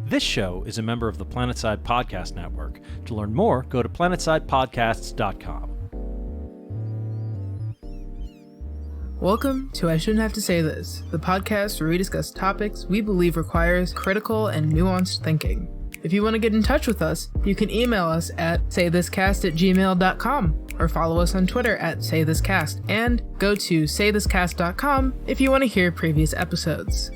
This show is a member of the Planetside Podcast Network. To learn more, go to planetsidepodcasts.com. Welcome to I Shouldn't Have to Say This, the podcast where we discuss topics we believe requires critical and nuanced thinking. If you want to get in touch with us, you can email us at saythiscast@gmail.com or follow us on Twitter at saythiscast, and go to saythiscast.com if you want to hear previous episodes.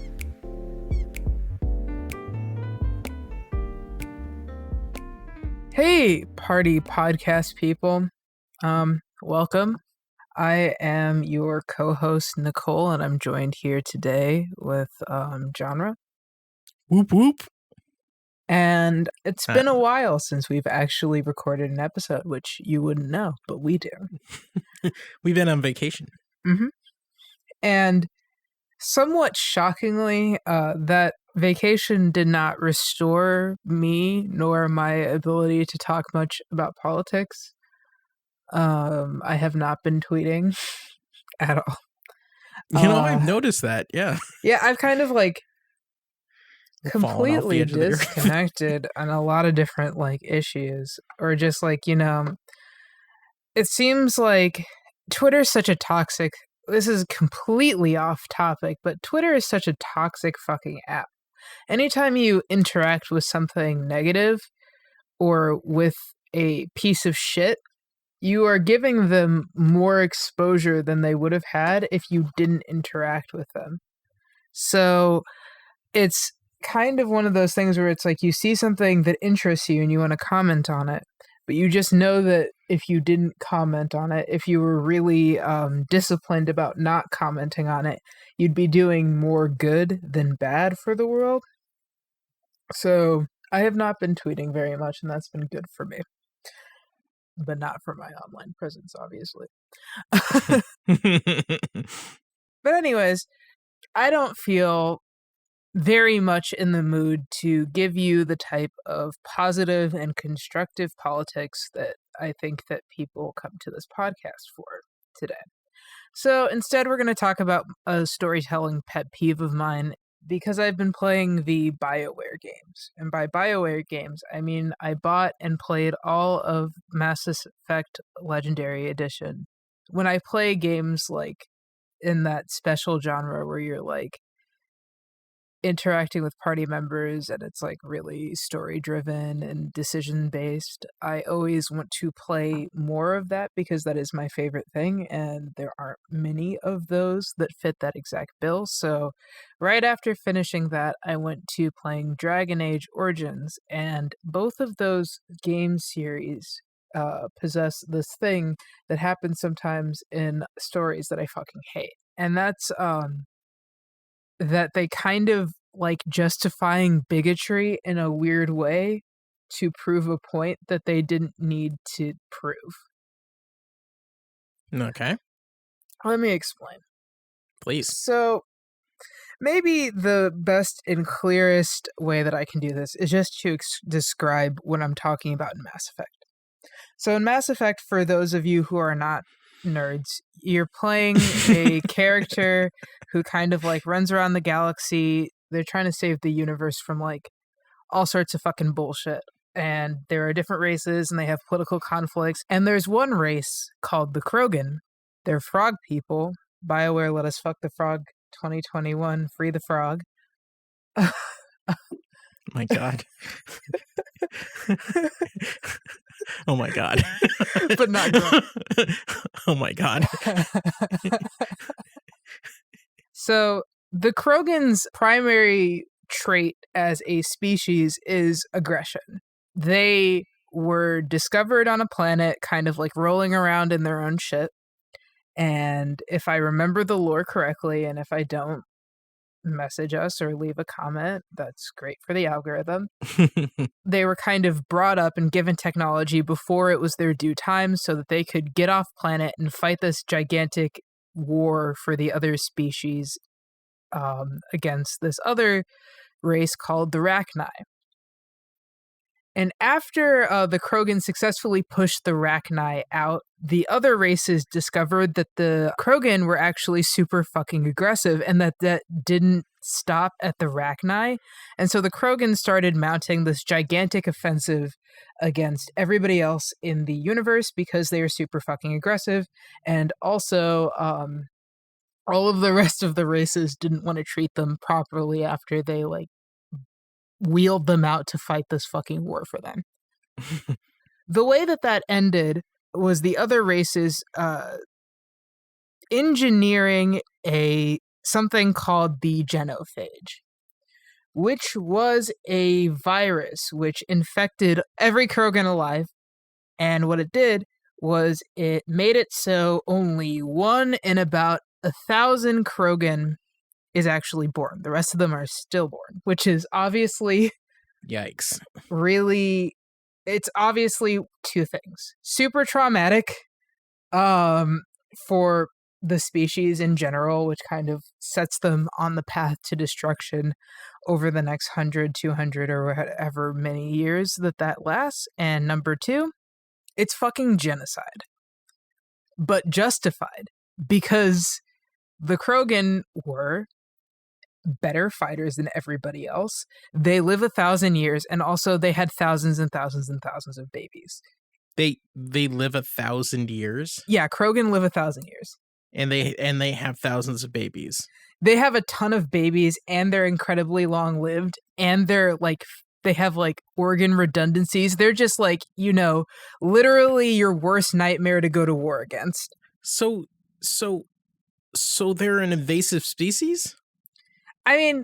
Hey, party podcast people. Welcome. I am your co-host, Nicole, and I'm joined here today with Janra. Whoop whoop. And it's been a while since we've actually recorded an episode, which you wouldn't know, but we do. We've been on vacation. Mm-hmm. And somewhat shockingly, that vacation did not restore me nor my ability to talk much about politics. I have not been tweeting at all. I've noticed that. Yeah. Yeah, I've kind of completely disconnected on a lot of different issues, or just it seems like Twitter's such a toxic. This is completely off topic, but Twitter is such a toxic fucking app. Anytime you interact with something negative or with a piece of shit, you are giving them more exposure than they would have had if you didn't interact with them. So it's kind of one of those things where it's like you see something that interests you and you want to comment on it, but you just know that if you didn't comment on it, if you were really disciplined about not commenting on it, you'd be doing more good than bad for the world. So I have not been tweeting very much, and that's been good for me. But not for my online presence, obviously. But anyways, I don't feel very much in the mood to give you the type of positive and constructive politics that I think that people come to this podcast for today. So instead, we're going to talk about a storytelling pet peeve of mine, because I've been playing the BioWare games. And by BioWare games, I mean I bought and played all of Mass Effect Legendary Edition. When I play games in that special genre where you're interacting with party members and it's really story driven and decision based, I always want to play more of that because that is my favorite thing, and there aren't many of those that fit that exact bill. So right after finishing that, I went to playing Dragon Age Origins, and both of those game series possess this thing that happens sometimes in stories that I fucking hate, and that's that they kind of justifying bigotry in a weird way to prove a point that they didn't need to prove. Okay. Let me explain. Please. So maybe the best and clearest way that I can do this is just to describe what I'm talking about in Mass Effect. So in Mass Effect, for those of you who are not nerds, you're playing a character who kind of runs around the galaxy. They're trying to save the universe from all sorts of fucking bullshit, and there are different races and they have political conflicts, and there's one race called the Krogan. They're frog people. BioWare, let us fuck the frog. 2021, free the frog. My god. Oh my god. But not good. Oh my god. So the Krogan's primary trait as a species is aggression. They were discovered on a planet kind of rolling around in their own shit. And if I remember the lore correctly, and if I don't, message us or leave a comment. That's great for the algorithm. They were kind of brought up and given technology before it was their due time so that they could get off planet and fight this gigantic war for the other species against this other race called the Rachni. And after the Krogan successfully pushed the Rachni out, the other races discovered that the Krogan were actually super fucking aggressive and that didn't stop at the Rachni. And so the Krogan started mounting this gigantic offensive against everybody else in the universe because they are super fucking aggressive. And also, all of the rest of the races didn't want to treat them properly after they, like, wheeled them out to fight this fucking war for them. The way that ended was the other races engineering something called the genophage, which was a virus which infected every Krogan alive. And what it did was it made it so only 1 in about 1,000 Krogan is actually born. The rest of them are stillborn, which is obviously Yikes. really, it's obviously two things. Super traumatic for the species in general, which kind of sets them on the path to destruction over the next 100, 200, or whatever many years that lasts. And number 2, it's fucking genocide. But justified, because the Krogan were better fighters than everybody else. They live 1,000 years, and also they had thousands and thousands and thousands of babies. They live 1,000 years? Yeah, Krogan live 1,000 years. And they have thousands of babies. They have a ton of babies, and they're incredibly long-lived, and they're like, they have like organ redundancies. They're just like, literally your worst nightmare to go to war against. So they're an invasive species? I mean,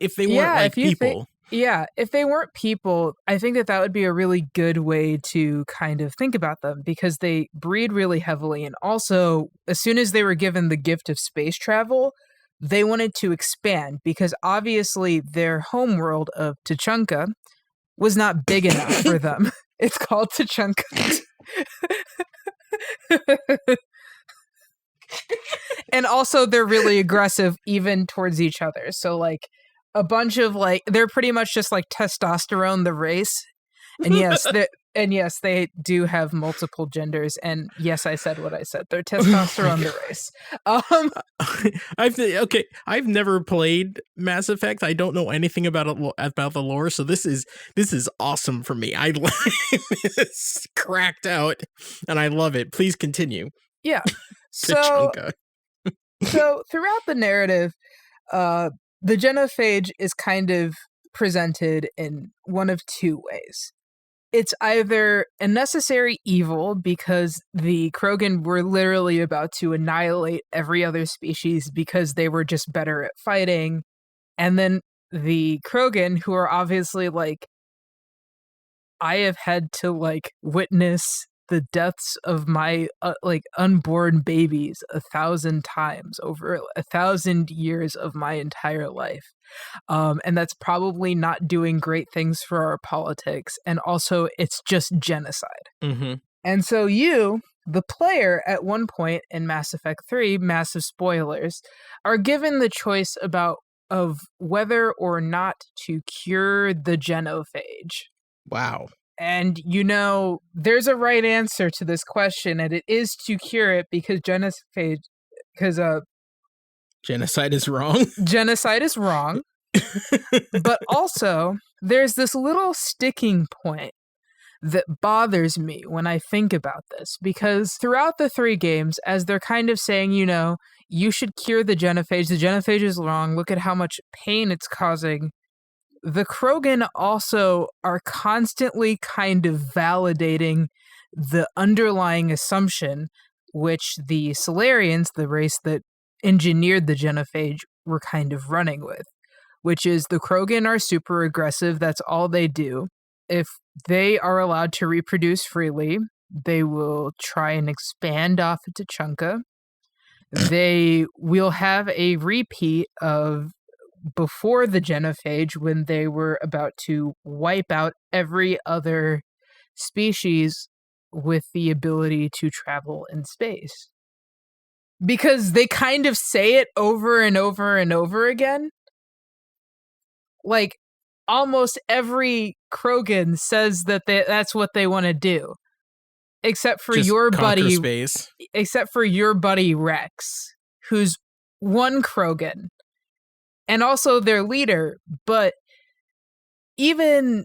if they weren't people. If they weren't people, I think that would be a really good way to kind of think about them, because they breed really heavily. And also, as soon as they were given the gift of space travel, they wanted to expand, because obviously their homeworld of Tuchanka was not big enough for them. It's called Tuchanka. And also they're really aggressive even towards each other. So like a bunch of they're pretty much just like testosterone the race. And yes, they do have multiple genders. And yes, I said what I said. They're testosterone the race. I've never played Mass Effect. I don't know anything about the lore, so this is awesome for me. I it's cracked out, and I love it. Please continue. Yeah. So throughout the narrative, the genophage is kind of presented in one of two ways. It's either a necessary evil because the Krogan were literally about to annihilate every other species because they were just better at fighting. And then the Krogan, who are obviously like, I have had to witness the deaths of my unborn babies 1,000 times over 1,000 years of my entire life. And that's probably not doing great things for our politics. And also, it's just genocide. Mm-hmm. And so you, the player, at one point in Mass Effect 3, massive spoilers, are given the choice of whether or not to cure the genophage. Wow. And there's a right answer to this question, and it is to cure it because genocide is wrong. Genocide is wrong. But also, there's this little sticking point that bothers me when I think about this, because throughout the 3 games, as they're kind of saying, you should cure the genophage is wrong, look at how much pain it's causing, the Krogan also are constantly kind of validating the underlying assumption, which the Solarians, the race that engineered the genophage, were kind of running with, which is the Krogan are super aggressive. That's all they do. If they are allowed to reproduce freely, they will try and expand off of Tuchanka. They will have a repeat of before the genophage, when they were about to wipe out every other species with the ability to travel in space. Because they kind of say it over and over and over again. Like, almost every Krogan says that that's what they want to do. Except for just your buddy space. Except for your buddy Rex, who's one Krogan. and also their leader. But even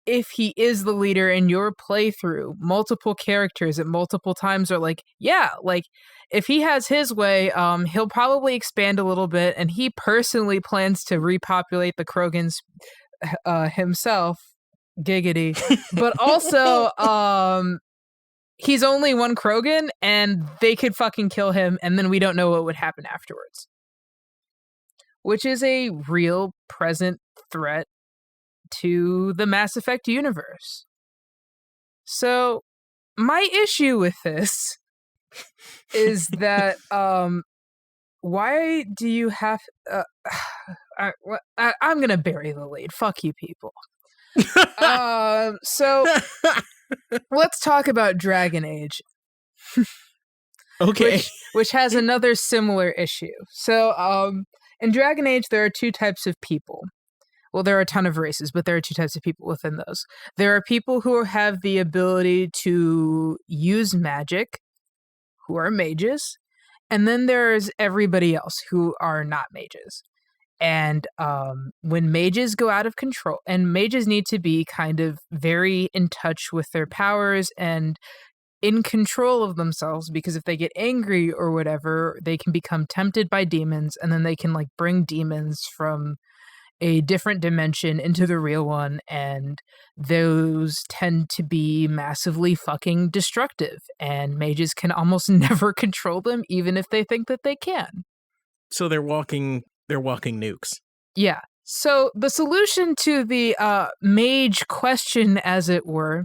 if he is the leader in your playthrough, multiple characters at multiple times are like, yeah, like if he has his way, he'll probably expand a little bit, and he personally plans to repopulate the Krogans himself, giggity. But also, he's only one Krogan, and they could fucking kill him, and then we don't know what would happen afterwards. Which is a real present threat to the Mass Effect universe. So, my issue with this is that, why do you have... I'm gonna bury the lead. Fuck you people. So, let's talk about Dragon Age. Okay. Which has another similar issue. So, in Dragon Age, there are two types of people. Well, there are a ton of races, but there are two types of people within those. There are people who have the ability to use magic, who are mages, and then there's everybody else who are not mages. And when mages go out of control, and mages need to be kind of very in touch with their powers and in control of themselves, because if they get angry or whatever, they can become tempted by demons, and then they can like bring demons from a different dimension into the real one, and those tend to be massively fucking destructive, and mages can almost never control them, even if they think that they can. So they're walking nukes. Yeah. So the solution to the mage question, as it were,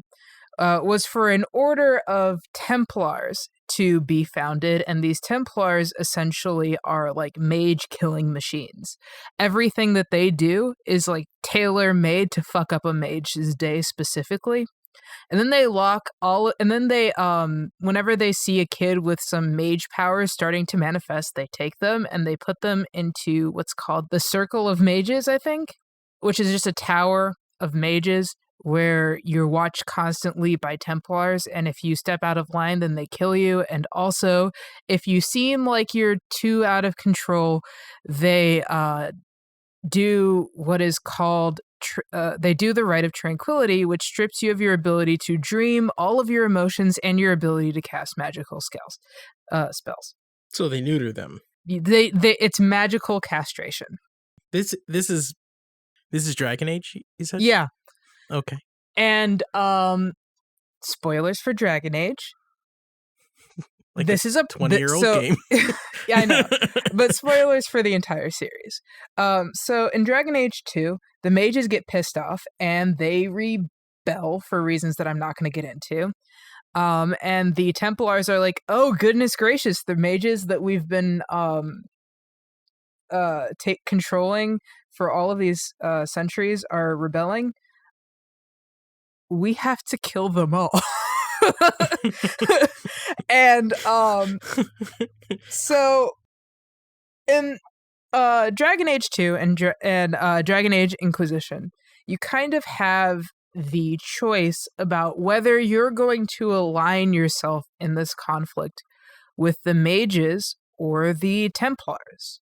was for an order of Templars to be founded, and these Templars essentially are like mage killing machines. Everything that they do is like tailor-made to fuck up a mage's day specifically. And then they whenever they see a kid with some mage powers starting to manifest, they take them and they put them into what's called the Circle of Mages, I think, which is just a tower of mages where you're watched constantly by Templars, and if you step out of line, then they kill you. And also, if you seem like you're too out of control, they do what is called they do the Rite of Tranquility, which strips you of your ability to dream, all of your emotions, and your ability to cast magical spells. So they neuter them. It's magical castration. This is Dragon Age, you said? Yeah. Okay. And spoilers for Dragon Age. Like this is a 20-year-old game. Yeah, I know. But spoilers for the entire series. So in Dragon Age 2, the mages get pissed off and they rebel for reasons that I'm not going to get into. And the Templars are like, oh, goodness gracious, the mages that we've been controlling for all of these centuries are rebelling. We have to kill them all. And so in Dragon Age 2 and Dragon Age Inquisition, you kind of have the choice about whether you're going to align yourself in this conflict with the mages or the Templars.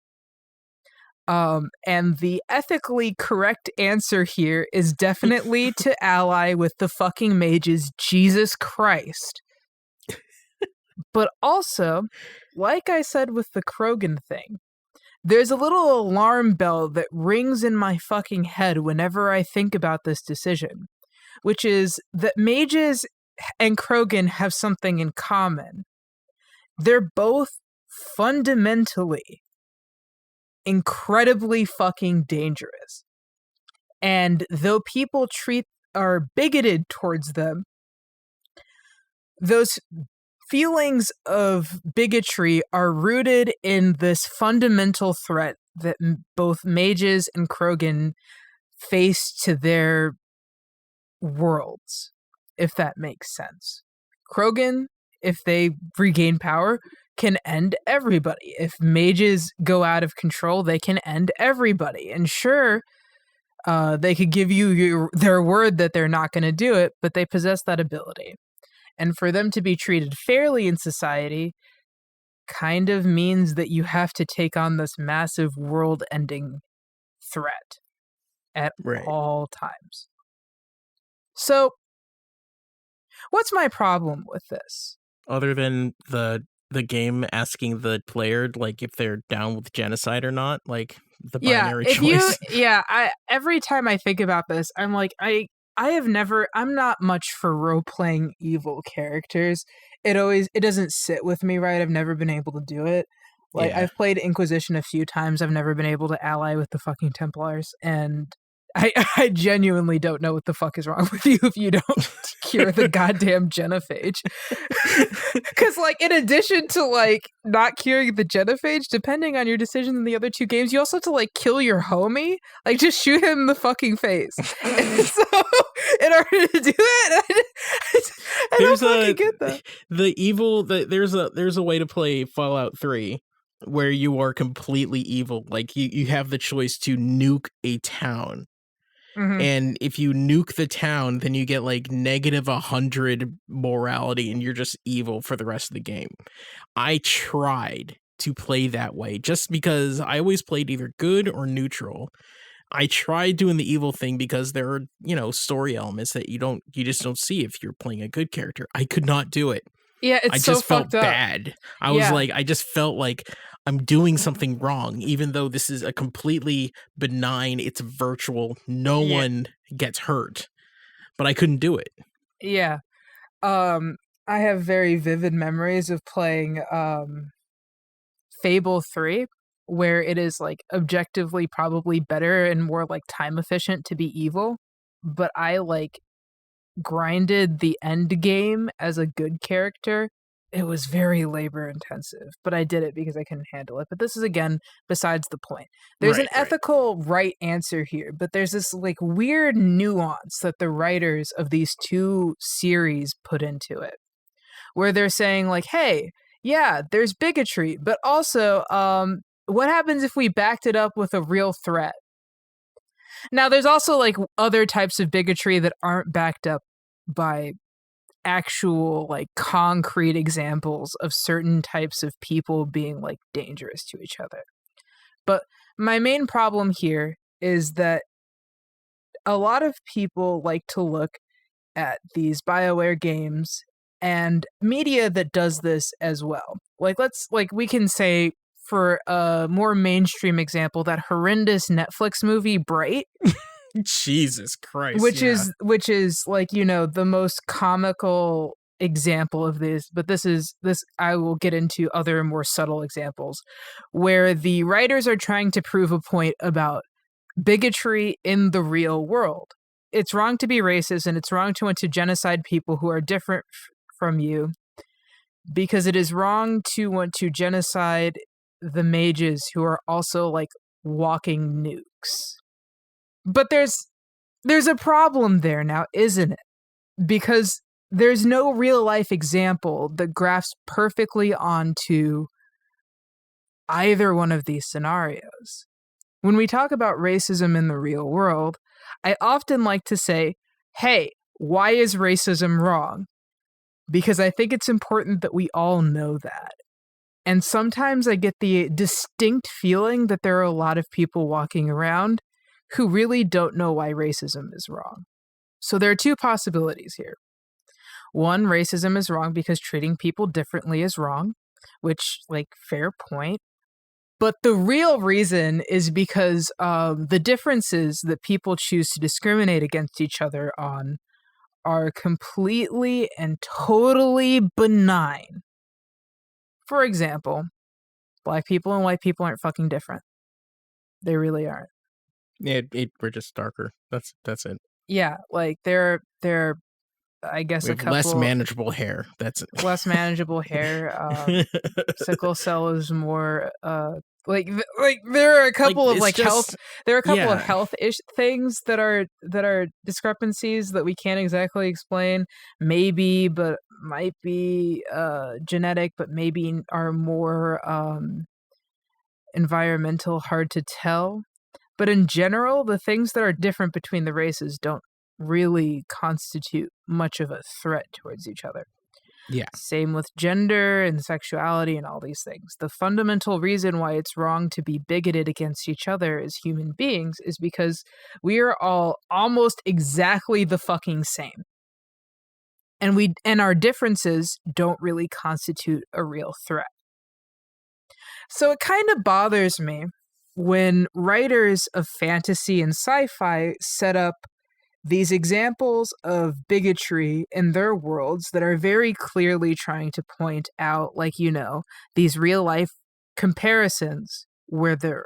And the ethically correct answer here is definitely to ally with the fucking mages, Jesus Christ. But also, like I said with the Krogan thing, there's a little alarm bell that rings in my fucking head whenever I think about this decision, which is that mages and Krogan have something in common. They're both fundamentally incredibly fucking dangerous. And though people are bigoted towards them, those feelings of bigotry are rooted in this fundamental threat that both mages and Krogan face to their worlds, if that makes sense. Krogan, if they regain power, can end everybody. If mages go out of control, they can end everybody. And sure, they could give you their word that they're not going to do it, but they possess that ability. And for them to be treated fairly in society kind of means that you have to take on this massive world-ending threat at Right. all times. So, what's my problem with this? Other than the game asking the player like if they're down with genocide or not, like the binary choice. Every time I think about this, I'm like, I'm not much for role playing evil characters. It doesn't sit with me right. I've never been able to do it. Like, Yeah. I've played Inquisition a few times. I've never been able to ally with the fucking Templars, and I genuinely don't know what the fuck is wrong with you if you don't cure the goddamn genophage. Because, like, in addition to, like, not curing the genophage, depending on your decision in the other two games, you also have to, like, kill your homie. Like, just shoot him in the fucking face. And so, in order to do that, I don't fucking get that. There's a way to play Fallout 3 where you are completely evil. Like, you have the choice to nuke a town. Mhm. And if you nuke the town, then you get like -100 morality and you're just evil for the rest of the game. I tried to play that way just because I always played either good or neutral. I tried doing the evil thing because there are, story elements that you just don't see if you're playing a good character. I could not do it. Yeah, I it's so just felt fucked up. bad. I just felt like I'm doing something wrong, even though this is a completely benign, it's virtual, no one gets hurt. But I couldn't do it. Yeah. I have very vivid memories of playing Fable 3, where it is like objectively probably better and more like time efficient to be evil, but I like grinded the end game as a good character. It was very labor intensive, but I did it because I couldn't handle it. But this is again besides the point. There's an Right. ethical right answer here, but there's this like weird nuance that the writers of these two series put into it, where they're saying like, "Hey, yeah, there's bigotry, but also what happens if we backed it up with a real threat?" Now, there's also like other types of bigotry that aren't backed up by actual like concrete examples of certain types of people being like dangerous to each other. But my main problem here is that a lot of people like to look at these BioWare games and media that does this as well. We can say for a more mainstream example, that horrendous Netflix movie Bright, Jesus Christ. which is like, the most comical example of this, but this I will get into other more subtle examples where the writers are trying to prove a point about bigotry in the real world. It's wrong to be racist and it's wrong to want to genocide people who are different from you, because it is wrong to want to genocide the mages who are also like walking nukes. But there's a problem there now, isn't it? Because there's no real life example that grafts perfectly onto either one of these scenarios. When we talk about racism in the real world, I often like to say, hey, why is racism wrong? Because I think it's important that we all know that. And sometimes I get the distinct feeling that there are a lot of people walking around who really don't know why racism is wrong. So there are two possibilities here. One, racism is wrong because treating people differently is wrong, which, like, fair point. But the real reason is because the differences that people choose to discriminate against each other on are completely and totally benign. For example, black people and white people aren't fucking different. They really aren't. Yeah, we're just darker. That's it. Yeah, like they're I guess We a have couple less manageable hair. That's it. less manageable hair. Sickle cell is more there are a couple of health. There are a couple of health-ish things that are discrepancies that we can't exactly explain. Maybe, but might be genetic, but maybe are more environmental, hard to tell. But in general, the things that are different between the races don't really constitute much of a threat towards each other. Yeah. Same with gender and sexuality and all these things. The fundamental reason why it's wrong to be bigoted against each other as human beings is because we are all almost exactly the fucking same. And our differences don't really constitute a real threat. So it kind of bothers me when writers of fantasy and sci-fi set up these examples of bigotry in their worlds that are very clearly trying to point out, like, these real life comparisons where there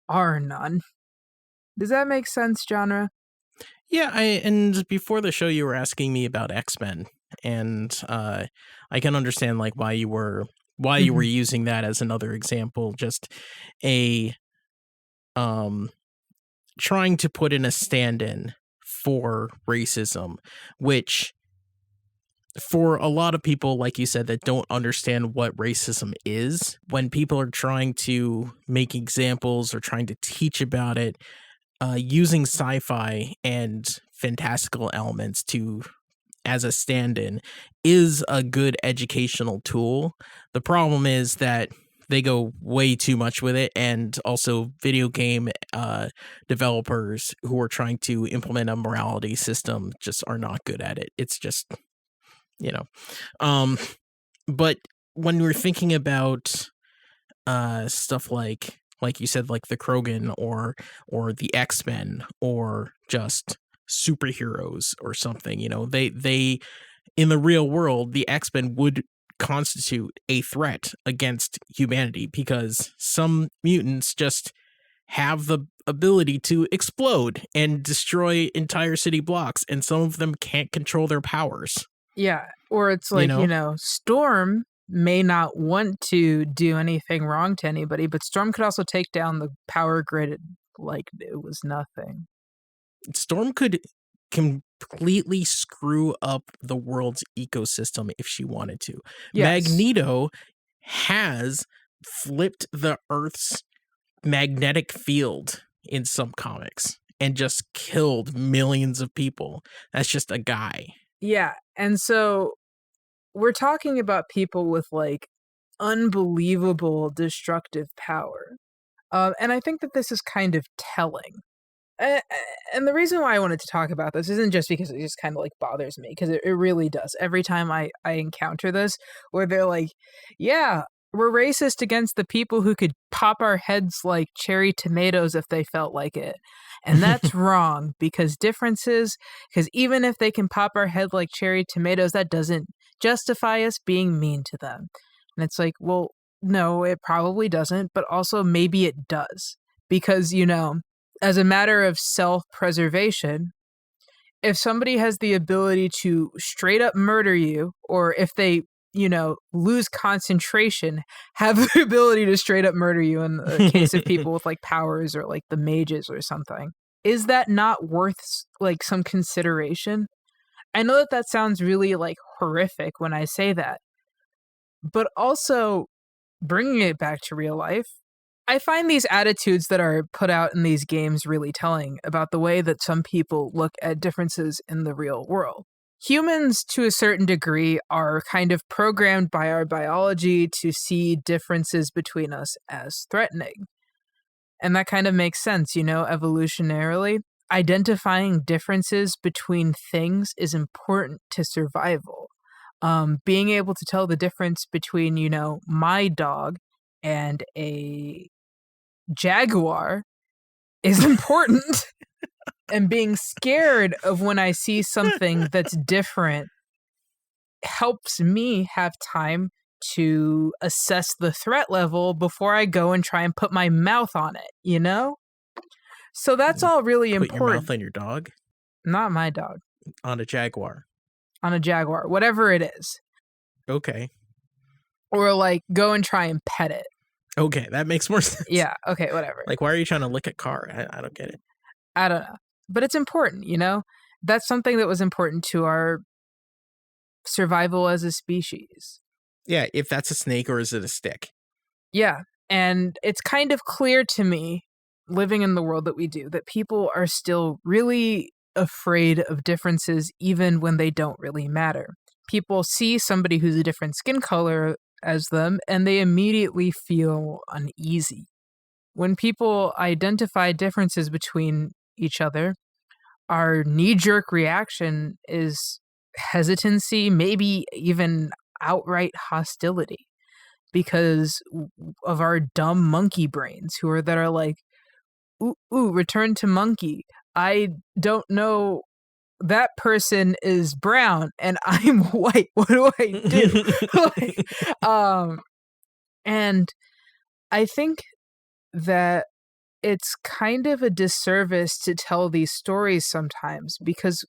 are none. Does that make sense, Janra? Yeah, and before the show you were asking me about X-Men, and I can understand like why you were using that as another example, just a trying to put in a stand-in for racism, which for a lot of people, like you said, that don't understand what racism is, when people are trying to make examples or trying to teach about it, using sci-fi and fantastical elements as a stand-in is a good educational tool. The problem is that they go way too much with it, and also video game developers who are trying to implement a morality system just are not good at it. It's just, but when we're thinking about stuff like you said, like the Krogan or the X-Men or just superheroes or something, they in the real world, the X-Men would constitute a threat against humanity because some mutants just have the ability to explode and destroy entire city blocks, and some of them can't control their powers. Yeah, or it's like, Storm may not want to do anything wrong to anybody, but Storm could also take down the power grid like it was nothing. Storm could completely screw up the world's ecosystem if she wanted to. Yes. Magneto has flipped the Earth's magnetic field in some comics and just killed millions of people. That's just a guy. Yeah, and so we're talking about people with like unbelievable destructive power. And I think that this is kind of telling. And the reason why I wanted to talk about this isn't just because it just kind of like bothers me, because it really does. Every time I encounter this, where they're like, yeah, we're racist against the people who could pop our heads like cherry tomatoes if they felt like it. And that's wrong, because even if they can pop our head like cherry tomatoes, that doesn't justify us being mean to them. And it's like, well, no, it probably doesn't, but also maybe it does. Because, as a matter of self-preservation, if somebody has the ability to straight up murder you, or if they, lose concentration, have the ability to straight up murder you in the case of people with like powers or like the mages or something, is that not worth like some consideration? I know that sounds really like horrific when I say that, but also bringing it back to real life, I find these attitudes that are put out in these games really telling about the way that some people look at differences in the real world. Humans, to a certain degree, are kind of programmed by our biology to see differences between us as threatening. And that kind of makes sense, evolutionarily. Identifying differences between things is important to survival. Being able to tell the difference between, my dog and a jaguar is important. And being scared of when I see something that's different helps me have time to assess the threat level before I go and try and put my mouth on it, So that's all really important. Put your mouth on your dog? Not my dog. On a jaguar. On a jaguar, whatever it is. Okay. Or like go and try and pet it. Okay, that makes more sense. Yeah, okay, whatever. Like, why are you trying to lick a car? I don't get it. I don't know. But it's important, That's something that was important to our survival as a species. Yeah, if that's a snake or is it a stick? Yeah, and it's kind of clear to me, living in the world that we do, that people are still really afraid of differences even when they don't really matter. people see somebody who's a different skin color as them and they immediately feel uneasy. When people identify differences between each other, our knee-jerk reaction is hesitancy, maybe even outright hostility, because of our dumb monkey brains that are like, ooh, return to monkey. I don't know. That person is brown and I'm white. What do I do? And I think that it's kind of a disservice to tell these stories sometimes, because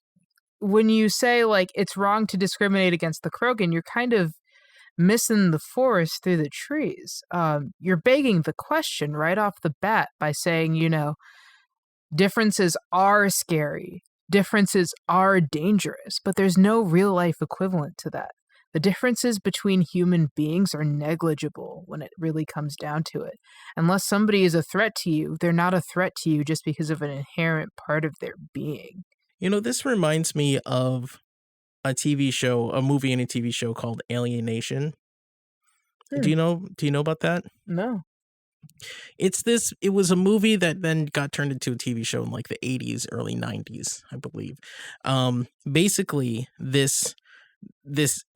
when you say like it's wrong to discriminate against the Krogan, you're kind of missing the forest through the trees. You're begging the question right off the bat by saying, differences are scary, differences are dangerous, but there's no real life equivalent to that. The differences between human beings are negligible when it really comes down to it. Unless somebody is a threat to you, they're not a threat to you just because of an inherent part of their being. This reminds me of a movie and a TV show called Alienation. Do you know about that? No. It was a movie that then got turned into a TV show in like the 80s, early 90s, I believe. Basically this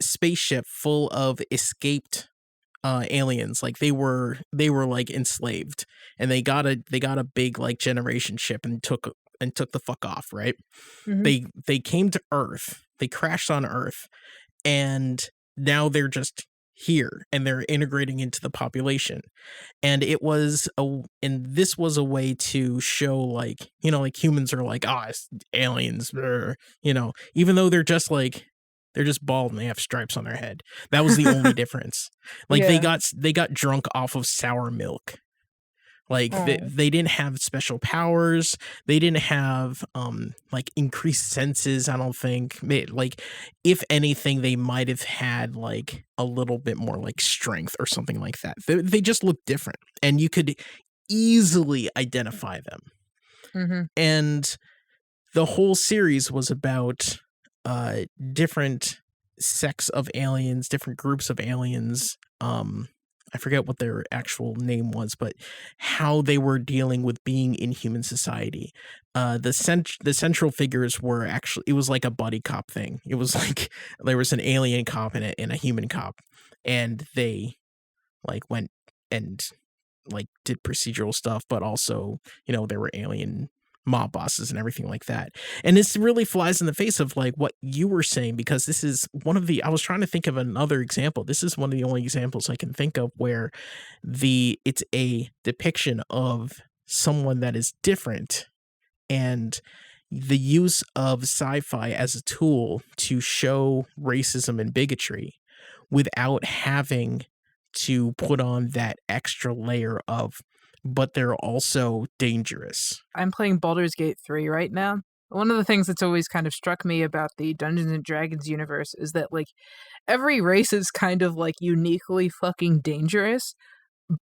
spaceship full of escaped aliens, like they were like enslaved, and they got a big like generation ship and took the fuck off, right? Mm-hmm. They came to Earth, they crashed on Earth, and now they're just here and they're integrating into the population. And this was a way to show like, like humans are like, it's aliens, even though they're just bald and they have stripes on their head. That was the only difference. Like Yeah. they got drunk off of sour milk. Like Oh. they didn't have special powers. They didn't have like increased senses, I don't think. Like if anything, they might have had like a little bit more like strength or something like that. They just looked different, and you could easily identify them. Mm-hmm. And the whole series was about different sects of aliens, different groups of aliens. I forget what their actual name was, but how they were dealing with being in human society. The central figures were actually, it was like a buddy cop thing. It was like there was an alien cop and a human cop, and they like went and like did procedural stuff, but also, there were alien mob bosses and everything like that. And this really flies in the face of like what you were saying, because this is I was trying to think of another example. This is one of the only examples I can think of where it's a depiction of someone that is different, and the use of sci-fi as a tool to show racism and bigotry without having to put on that extra layer of, but they're also dangerous. I'm playing Baldur's Gate 3 right now. One of the things that's always kind of struck me about the Dungeons and Dragons universe is that like every race is kind of like uniquely fucking dangerous,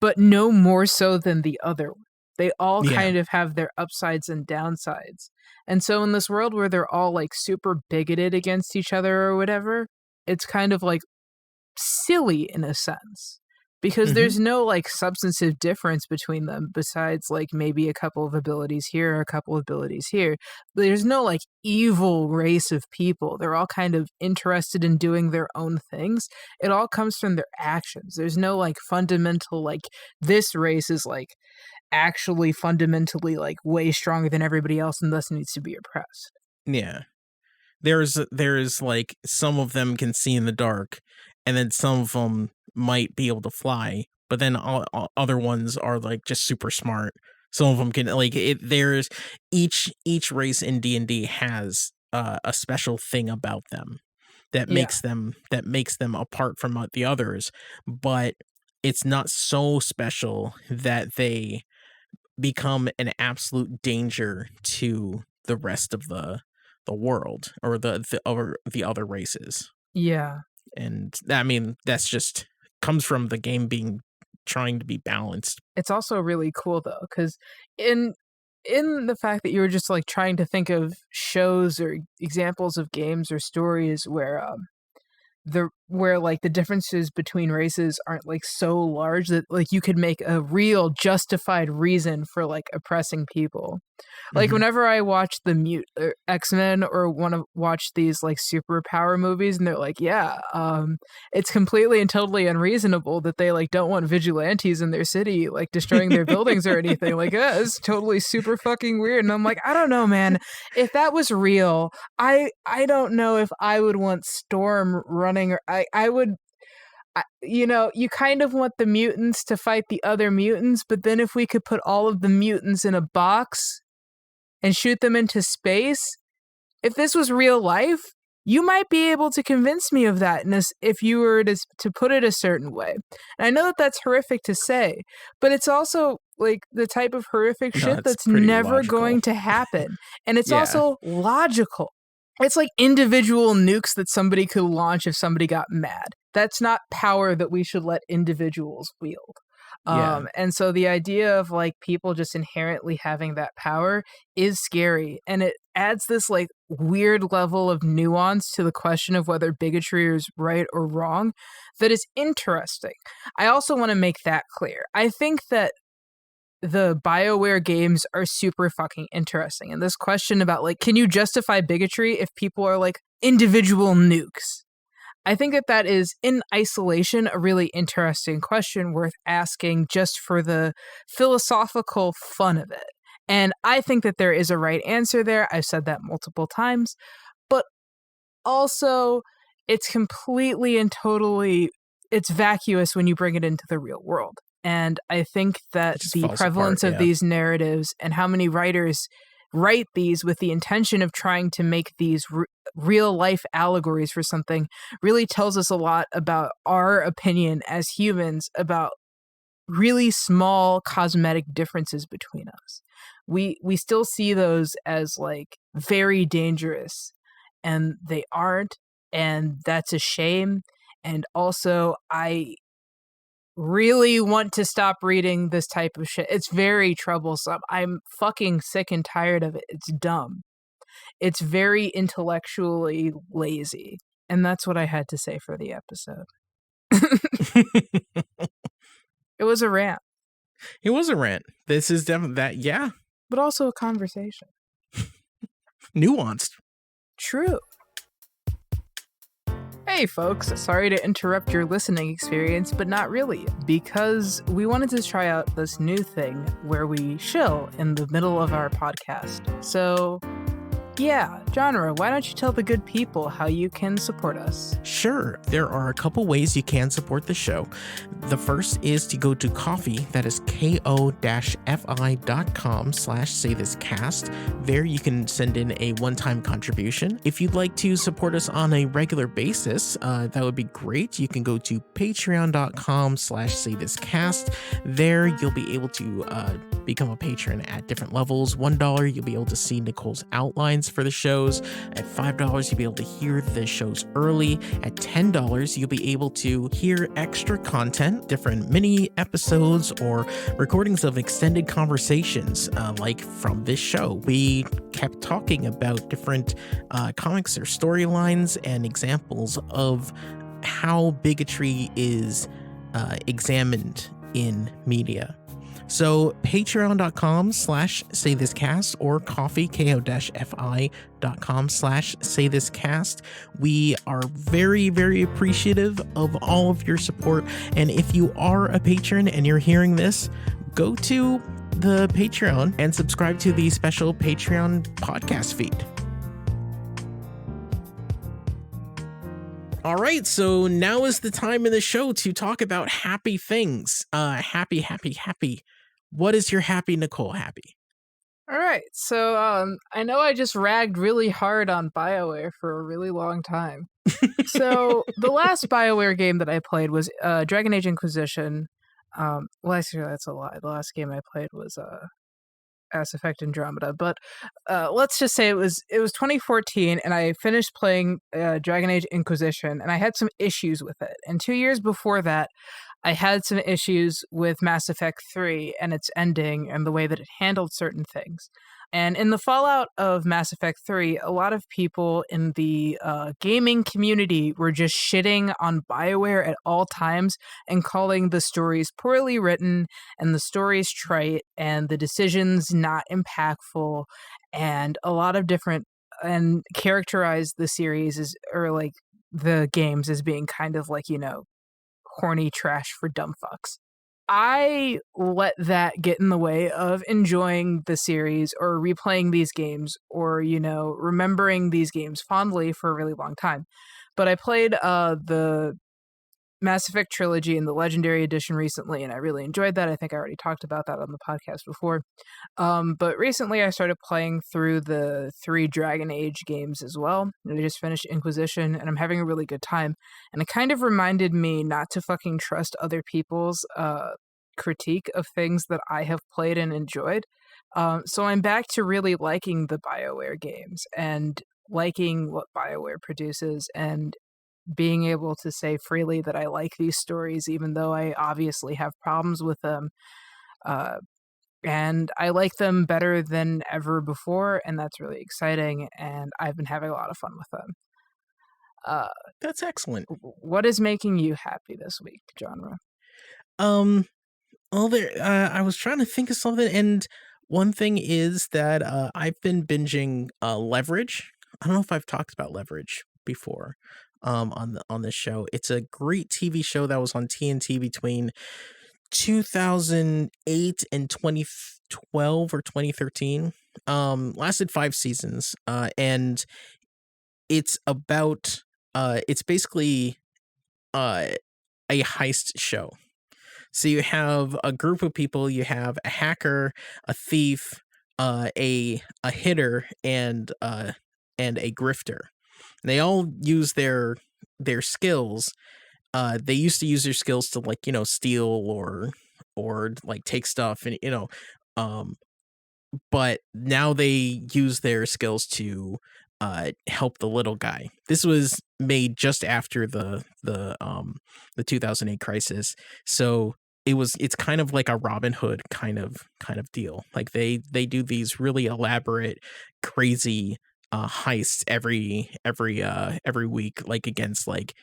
but no more so than the other. They all kind of have their upsides and downsides. And so in this world where they're all like super bigoted against each other or whatever, it's kind of like silly in a sense, because there's no like substantive difference between them besides like maybe a couple of abilities here, a couple of abilities here. There's no like evil race of people. They're all kind of interested in doing their own things. It all comes from their actions. There's no like fundamental like this race is like actually fundamentally like way stronger than everybody else and thus needs to be oppressed. Yeah. There's like some of them can see in the dark, and then some of them might be able to fly, but then all other ones are like just super smart. Some of them can like there's each race in D&D has a special thing about them that makes them apart from the others, but it's not so special that they become an absolute danger to the rest of the world or the other races. Yeah. And I mean, that's just comes from the game being trying to be balanced. It's also really cool though, because in the fact that you were just like trying to think of shows or examples of games or stories where where like the differences between races aren't like so large that like you could make a real justified reason for like oppressing people. Like whenever I watch the X-Men or want to watch these like superpower movies and they're like, yeah, it's completely and totally unreasonable that they like don't want vigilantes in their city like destroying their buildings or anything. Like, yeah, it's totally super fucking weird. And I'm like, I don't know, man. If that was real, I don't know if I would want Storm running, or I would. You kind of want the mutants to fight the other mutants, but then if we could put all of the mutants in a box and shoot them into space, if this was real life, you might be able to convince me of that if you were to put it a certain way. And I know that that's horrific to say, but it's also like the type of horrific shit that's never going to happen. And it's also logical. It's like individual nukes that somebody could launch if somebody got mad. That's not power that we should let individuals wield. And so the idea of like people just inherently having that power is scary, and it adds this like weird level of nuance to the question of whether bigotry is right or wrong that is interesting. I also want to make that clear. I think that the BioWare games are super fucking interesting, and this question about like, can you justify bigotry if people are like individual nukes? I think that is, in isolation, a really interesting question worth asking just for the philosophical fun of it. And I think that there is a right answer there. I've said that multiple times. But also, it's completely and totally, it's vacuous when you bring it into the real world. And I think that the prevalence of these narratives and how many writers write these with the intention of trying to make these real life allegories for something really tells us a lot about our opinion as humans about really small cosmetic differences between us. We still see those as like very dangerous, and they aren't, and that's a shame. And also, I really want to stop reading this type of shit. It's very troublesome. I'm fucking sick and tired of it. It's dumb. It's very intellectually lazy. And that's what I had to say for the episode. It was a rant. It was a rant. This is definitely that, yeah. But also a conversation. Nuanced. True. Hey folks, sorry to interrupt your listening experience, but not really, because we wanted to try out this new thing where we shill in the middle of our podcast. So, yeah, Janra, why don't you tell the good people how you can support us? Sure, there are a couple ways you can support the show. The first is to go to Ko-fi, that is ko-fi.com/saythiscast. There you can send in a one-time contribution. If you'd like to support us on a regular basis, that would be great. You can go to patreon.com/saythiscast. There you'll be able to become a patron at different levels. $1, you'll be able to see Nicole's outlines for the shows. At $5, you'll be able to hear the shows early. At $10, you'll be able to hear extra content, different mini episodes or recordings of extended conversations, like from this show. We kept talking about different comics or storylines and examples of how bigotry is examined in media. So patreon.com/saythiscast or Ko-fi, ko-fi.com/saythiscast. We are very, very appreciative of all of your support. And if you are a patron and you're hearing this, go to the Patreon and subscribe to the special Patreon podcast feed. All right, so now is the time in the show to talk about happy things. Happy. What is your happy, Nicole? Happy? All right, so I know I just ragged really hard on BioWare for a really long time. So the last BioWare game that I played was Dragon Age Inquisition. Well, actually, that's a lie. The last game I played was Mass Effect Andromeda, but let's just say it was 2014, and I finished playing Dragon Age Inquisition, and I had some issues with it. And 2 years before that, I had some issues with Mass Effect 3 and its ending and the way that it handled certain things. And in the fallout of Mass Effect 3, a lot of people in the gaming community were just shitting on BioWare at all times and calling the stories poorly written and the stories trite and the decisions not impactful and a lot of different and characterized the series as or like the games as being kind of like, horny trash for dumb fucks. I let that get in the way of enjoying the series or replaying these games or, remembering these games fondly for a really long time. But I played the Mass Effect trilogy in the Legendary Edition recently, and I really enjoyed that. I think I already talked about that on the podcast before. But recently I started playing through the 3 Dragon Age games as well. And I just finished Inquisition, and I'm having a really good time. And it kind of reminded me not to fucking trust other people's critique of things that I have played and enjoyed. So I'm back to really liking the BioWare games and liking what BioWare produces and being able to say freely that I like these stories, even though I obviously have problems with them. And I like them better than ever before, and that's really exciting, and I've been having a lot of fun with them. That's excellent. What is making you happy this week, Janra? I was trying to think of something, and one thing is that I've been binging Leverage. I don't know if I've talked about Leverage before on this show. It's a great TV show that was on TNT between 2008 and 2012 or 2013. Lasted 5 seasons, and it's about it's basically a heist show. So you have a group of people. You have a hacker, a thief, a hitter, and a grifter. They all use their skills. They used to use their skills to steal or like take stuff and but now they use their skills to help the little guy. This was made just after the 2008 crisis, so it's kind of like a Robin Hood kind of deal. Like they do these really elaborate, crazy heists every week, like against like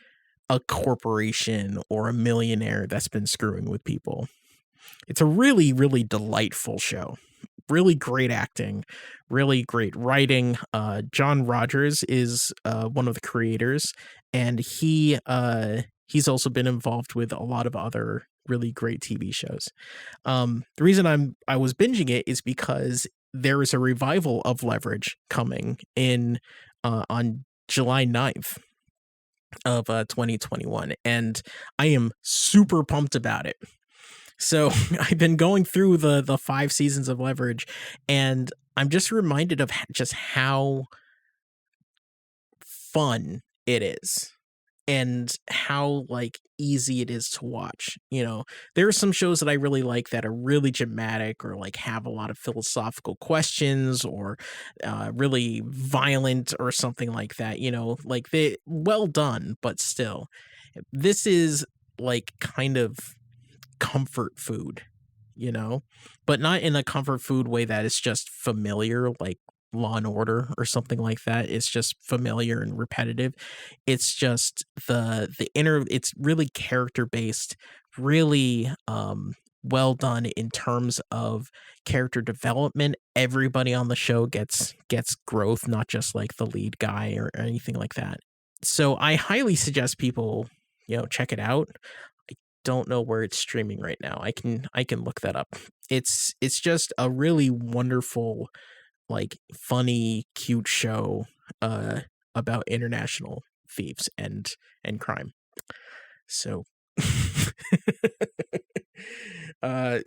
a corporation or a millionaire that's been screwing with people. It's a really, really delightful show. Really great acting, really great writing. John Rogers is one of the creators, and he's also been involved with a lot of other really great TV shows. The reason I was binging it is because there is a revival of Leverage coming in on July 9th of 2021, and I am super pumped about it. So I've been going through the 5 seasons of Leverage, and I'm just reminded of just how fun it is and how like easy it is to watch. There are some shows that I really like that are really dramatic or like have a lot of philosophical questions or really violent or something like that. Like they well done, but still, this is like kind of comfort food, but not in a comfort food way that is just familiar, like Law and Order or something like that. It's just familiar and repetitive. It's just it's really character based, really well done in terms of character development. Everybody on the show gets growth, not just like the lead guy or anything like that. So I highly suggest people check it out. Don't know where it's streaming right now. I can look that up. It's just a really wonderful, like funny, cute show about international thieves and crime. So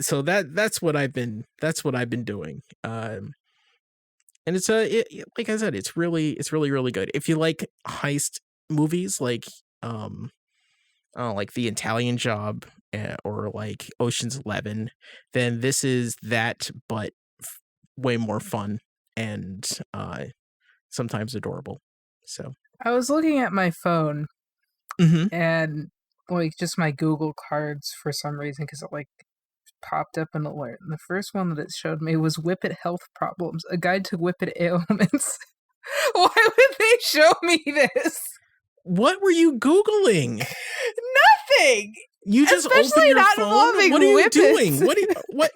so that's what I've been doing. And it's like I said, it's really really good. If you like heist movies like like The Italian Job or like Ocean's 11, then this is that, but way more fun and sometimes adorable. So I was looking at my phone Mhm. and like just my Google cards for some reason because it like popped up an alert. And the first one that it showed me was Whippet Health Problems, a guide to Whippet ailments. Why would they show me this? What were you Googling? Nothing. You just Especially open your not phone? involving What are you whippets. doing? What?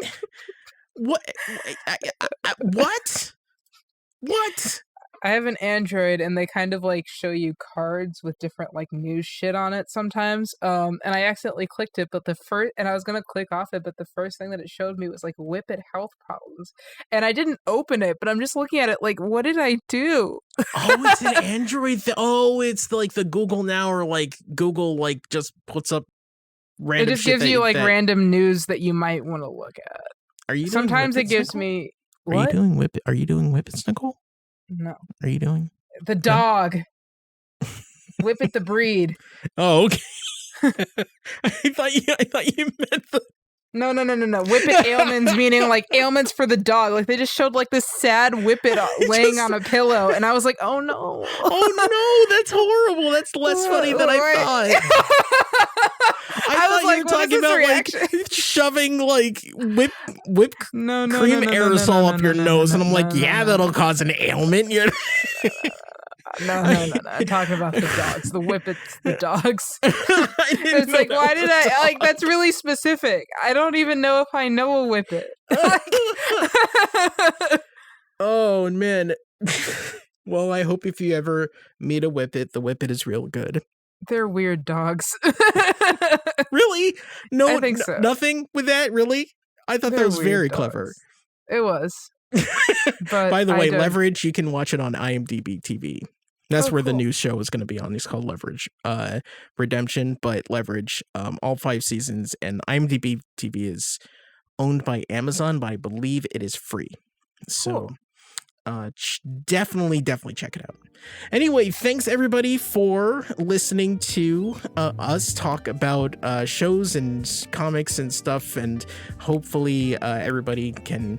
What? I have an Android, and they kind of like show you cards with different like news shit on it sometimes. And I accidentally clicked it, but I was gonna click off it, but the first thing that it showed me was like Whippet Health Problems, and I didn't open it, but I'm just looking at it like, what did I do? Oh, it's an Android it's like the Google Now, or like Google like just puts up random It just shit gives you like random news that you might want to look at. Are you doing Sometimes it whippets, gives Nicole? me Are you doing Are you doing whippets, Nicole? No. Are you doing The dog. Whippet the breed. Oh, okay. I thought you meant the No. Whippet ailments, meaning like ailments for the dog. Like they just showed like this sad Whippet laying on a pillow, and I was like, oh no. Oh no, that's horrible. That's less funny than I thought. I was thought like, you were what is talking this about reaction? like shoving like whip No, cream aerosol up your nose, and I'm like, no. that'll cause an ailment. No. I'm talking about the dogs. The Whippets, the dogs. I didn't It's know like, that why was did what I you're like? That's really specific. I don't even know if I know a Whippet. Oh man. Well, I hope if you ever meet a Whippet, the Whippet is real good. They're weird dogs. Really? No, I think so. Nothing with that, really? I thought that was very clever. It was. But by the way, Leverage, you can watch it on IMDb TV. That's where the cool. new show is going to be on. It's called Leverage Redemption, but Leverage, all 5 seasons, and IMDb TV is owned by Amazon, but I believe it is free. So definitely check it out. Anyway, thanks everybody for listening to us talk about shows and comics and stuff, and hopefully everybody can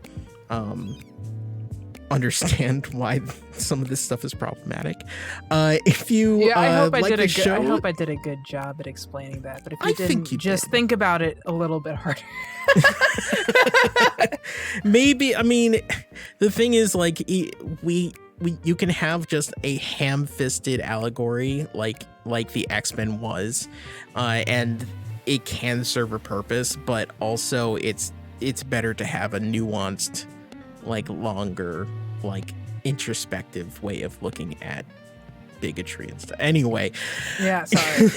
understand why some of this stuff is problematic. If you I hope like the show, I hope I did a good job at explaining that. But if you I didn't, think you just did. think about it a little bit harder. Maybe, I mean, the thing is, like, you can have just a ham-fisted allegory like the X-Men was, and it can serve a purpose, but also it's better to have a nuanced, like, longer, like, introspective way of looking at bigotry and stuff. Anyway. Yeah, sorry.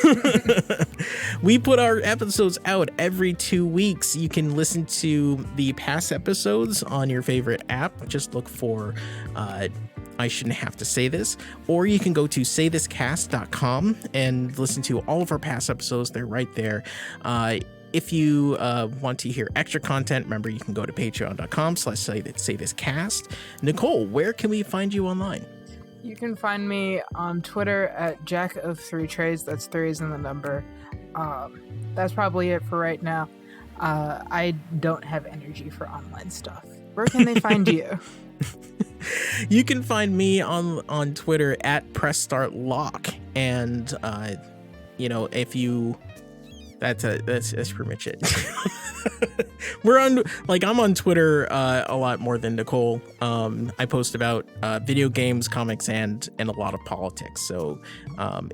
We put our episodes out every 2 weeks. You can listen to the past episodes on your favorite app. Just look for I Shouldn't Have to Say This, or you can go to saythiscast.com and listen to all of our past episodes. They're right there. If you want to hear extra content, remember you can go to patreon.com/saythiscast. Nicole, where can we find you online? You can find me on Twitter at Jack of 3 Trades. That's 3 is in the number. That's probably it for right now. I don't have energy for online stuff. Where can they find you? You can find me on Twitter at PressStartLock, and if you that's pretty much it. I'm on Twitter a lot more than Nicole. I post about video games, comics, and a lot of politics. So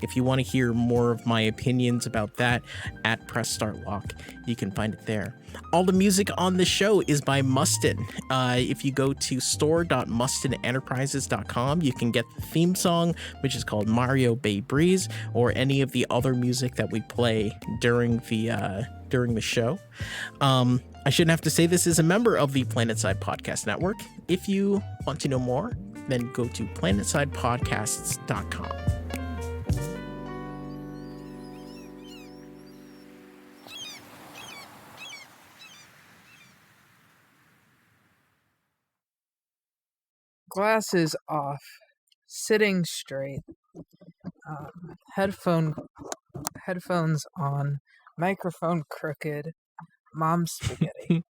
if you want to hear more of my opinions about that, at PressStartLock, you can find it there. All the music on the show is by Mustin. If you go to store.mustanenterprises.com, you can get the theme song, which is called Mario Bay Breeze, or any of the other music that we play during the show. I Shouldn't Have to Say This is a member of the PlanetSide Podcast Network. If you want to know more, then go to planetsidepodcasts.com. Glasses off, sitting straight, headphones on, microphone crooked, mom spaghetti.